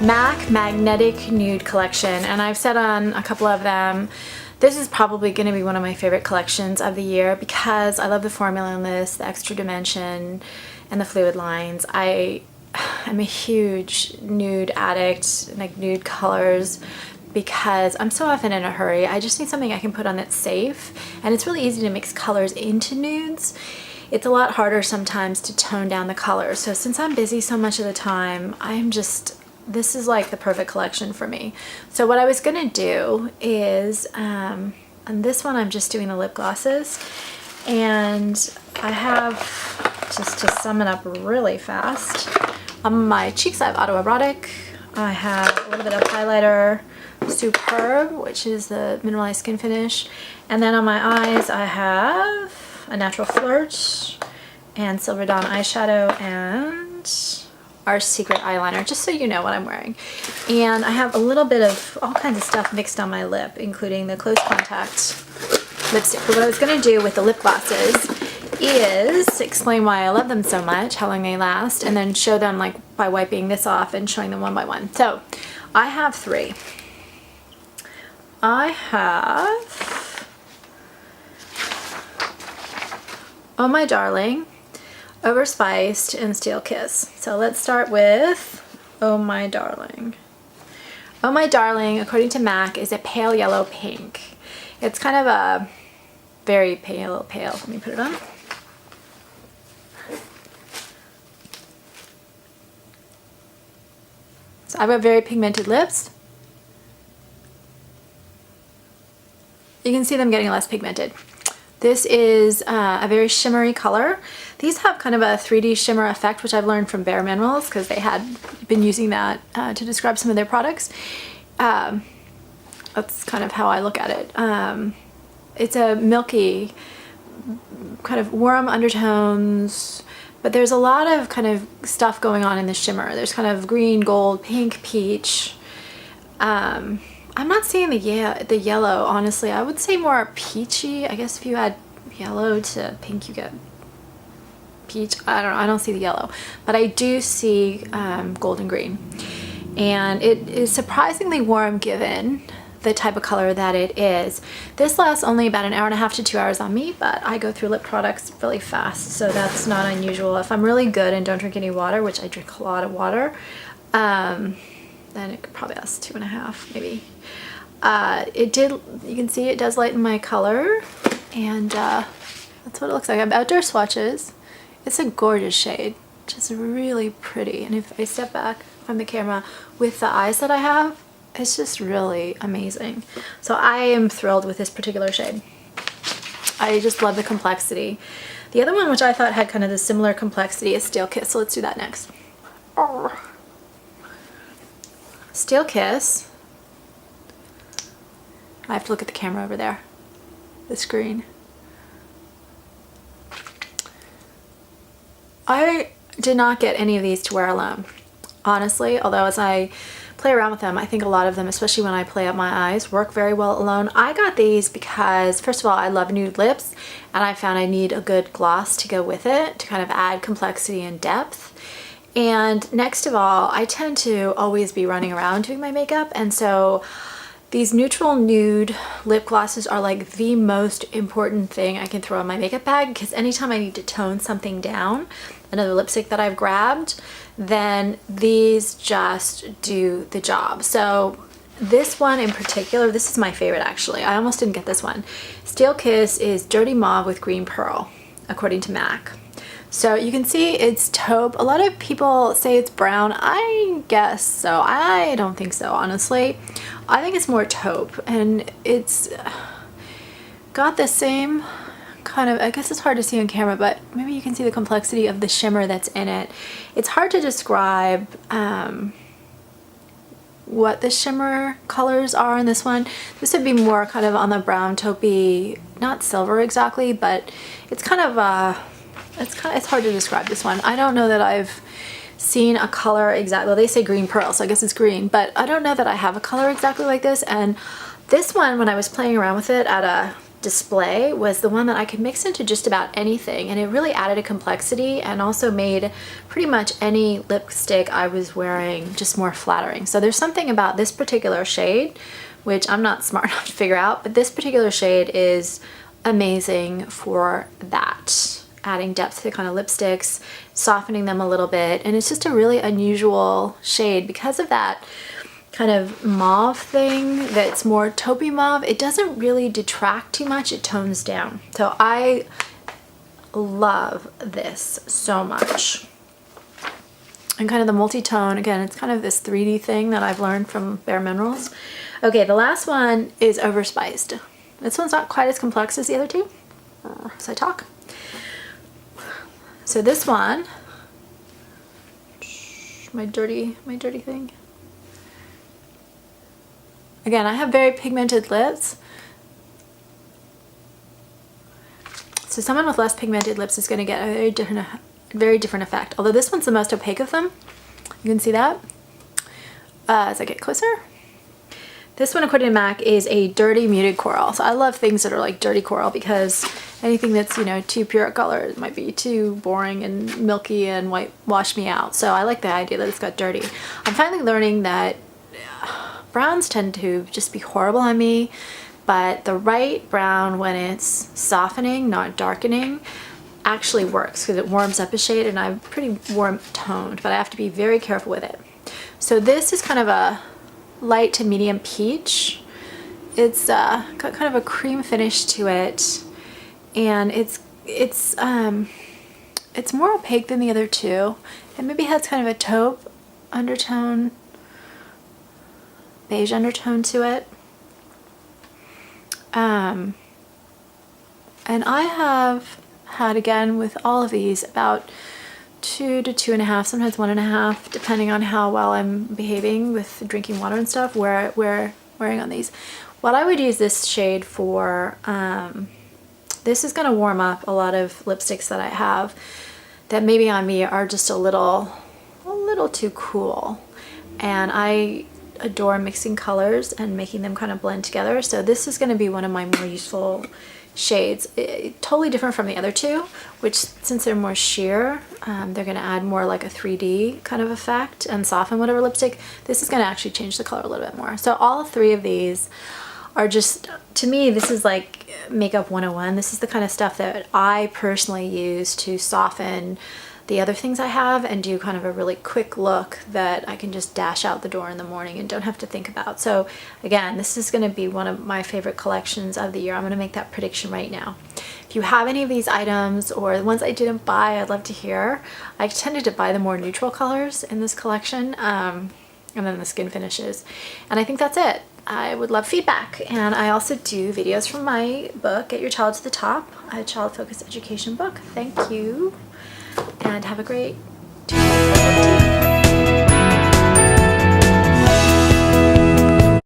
MAC Magnetic Nude Collection, and I've said on a couple of them, this is probably going to be one of my favorite collections of the year because I love the formula in this, the extra dimension, and the fluid lines. I'm a huge nude addict, like nude colors, because I'm so often in a hurry. I just need something I can put on that's safe, and it's really easy to mix colors into nudes. It's a lot harder sometimes to tone down the colors. So since I'm busy so much of the time, this is like the perfect collection for me. So what I was gonna do is, on this one I'm just doing the lip glosses, and I have, just to sum it up really fast, on my cheeks I have Autoerotic, I have a little bit of highlighter, Superb, which is the mineralized skin finish, and then on my eyes I have a Natural Flirt and Silver Dawn eyeshadow and our Secret eyeliner, just so you know what I'm wearing. And I have a little bit of all kinds of stuff mixed on my lip, including the Close Contact lipstick. But what I was going to do with the lip glosses is explain why I love them so much, how long they last, and then show them like by wiping this off and showing them one by one. So I have three. I have Oh My Darling, Overspiced, and Steel Kiss. So let's start with Oh My Darling. Oh My Darling, according to MAC, is a pale yellow pink. It's kind of a very pale. Let me put it on. So I've got very pigmented lips. You can see them getting less pigmented. This is a very shimmery color. These have kind of a 3D shimmer effect, which I've learned from Bare Minerals because they had been using that to describe some of their products. That's kind of how I look at it. It's a milky, kind of warm undertones, but there's a lot of kind of stuff going on in the shimmer. There's kind of green, gold, pink, peach. I'm not seeing the yellow, honestly. I would say more peachy. I guess if you add yellow to pink, you get peach. I don't know. I don't see the yellow, but I do see gold and green. And it is surprisingly warm given the type of color that it is. This lasts only about an hour and a half to 2 hours on me, but I go through lip products really fast, so that's not unusual. If I'm really good and don't drink any water, which I drink a lot of water, then it could probably last 2.5 maybe. You can see it does lighten my color, and that's what it looks like. I have outdoor swatches. It's a gorgeous shade, just really pretty. And if I step back from the camera with the eyes that I have, it's just really amazing. So I am thrilled with this particular shade. I just love the complexity. The other one, which I thought had kind of the similar complexity, is Steel Kiss. So let's do that next. Steel Kiss. I have to look at the camera over there, the screen. I did not get any of these to wear alone, honestly, although as I play around with them, I think a lot of them, especially when I play up my eyes, work very well alone. I got these because, first of all, I love nude lips, and I found I need a good gloss to go with it to kind of add complexity and depth. And next of all, I tend to always be running around doing my makeup, and so these neutral nude lip glosses are like the most important thing I can throw in my makeup bag, because anytime I need to tone something down, another lipstick that I've grabbed, then these just do the job. So this one in particular, this is my favorite actually. I almost didn't get this one. Steel Kiss is Dirty Mauve with Green Pearl, according to MAC. So you can see it's taupe. A lot of people say it's brown. I guess so. I don't think so, honestly. I think it's more taupe, and it's got the same kind of, I guess it's hard to see on camera, but maybe you can see the complexity of the shimmer that's in it. It's hard to describe what the shimmer colors are in this one. This would be more kind of on the brown taupey, not silver exactly, but it's kind of it's hard to describe this one. I don't know that I've seen a color exactly. Well, they say green pearl, so I guess it's green, but I don't know that I have a color exactly like this. And this one, when I was playing around with it at a display was the one that I could mix into just about anything, and it really added a complexity and also made pretty much any lipstick I was wearing just more flattering. So there's something about this particular shade, which I'm not smart enough to figure out, but this particular shade is amazing for that, adding depth to kind of lipsticks, softening them a little bit, and it's just a really unusual shade because of that kind of mauve thing that's more taupey mauve. It doesn't really detract too much, it tones down. So I love this so much. And kind of the multi-tone, again, it's kind of this 3D thing that I've learned from Bare Minerals. Okay, the last one is Overspiced. This one's not quite as complex as the other two, as I talk. So this one, my dirty thing. Again, I have very pigmented lips. So someone with less pigmented lips is going to get a very different effect. Although this one's the most opaque of them. You can see that as I get closer. This one, according to MAC, is a dirty muted coral. So I love things that are like dirty coral because anything that's, you know, too pure a color might be too boring and milky and wash me out. So I like the idea that it's got dirty. I'm finally learning that browns tend to just be horrible on me, but the right brown when it's softening, not darkening, actually works because it warms up a shade, and I'm pretty warm toned, but I have to be very careful with it. So this is kind of a light to medium peach. It's got kind of a cream finish to it, and it's more opaque than the other two. It maybe has kind of a taupe undertone, beige undertone to it. And I have had, again, with all of these, about 2 to 2.5, sometimes 1.5, depending on how well I'm behaving with drinking water and stuff, wearing on these. What I would use this shade for, this is going to warm up a lot of lipsticks that I have that maybe on me are just a little too cool. And I adore mixing colors and making them kind of blend together. So this is going to be one of my more useful shades. Totally different from the other two, which since they're more sheer, they're going to add more like a 3D kind of effect and soften whatever lipstick. This is going to actually change the color a little bit more. So all three of these are just, to me, this is like makeup 101. This is the kind of stuff that I personally use to soften the other things I have and do kind of a really quick look that I can just dash out the door in the morning and don't have to think about. So again, this is going to be one of my favorite collections of the year. I'm going to make that prediction right now. If you have any of these items or the ones I didn't buy, I'd love to hear. I tended to buy the more neutral colors in this collection, and then the skin finishes. And I think that's it. I would love feedback. And I also do videos from my book, Get Your Child to the Top, a child-focused education book. Thank you. And have a great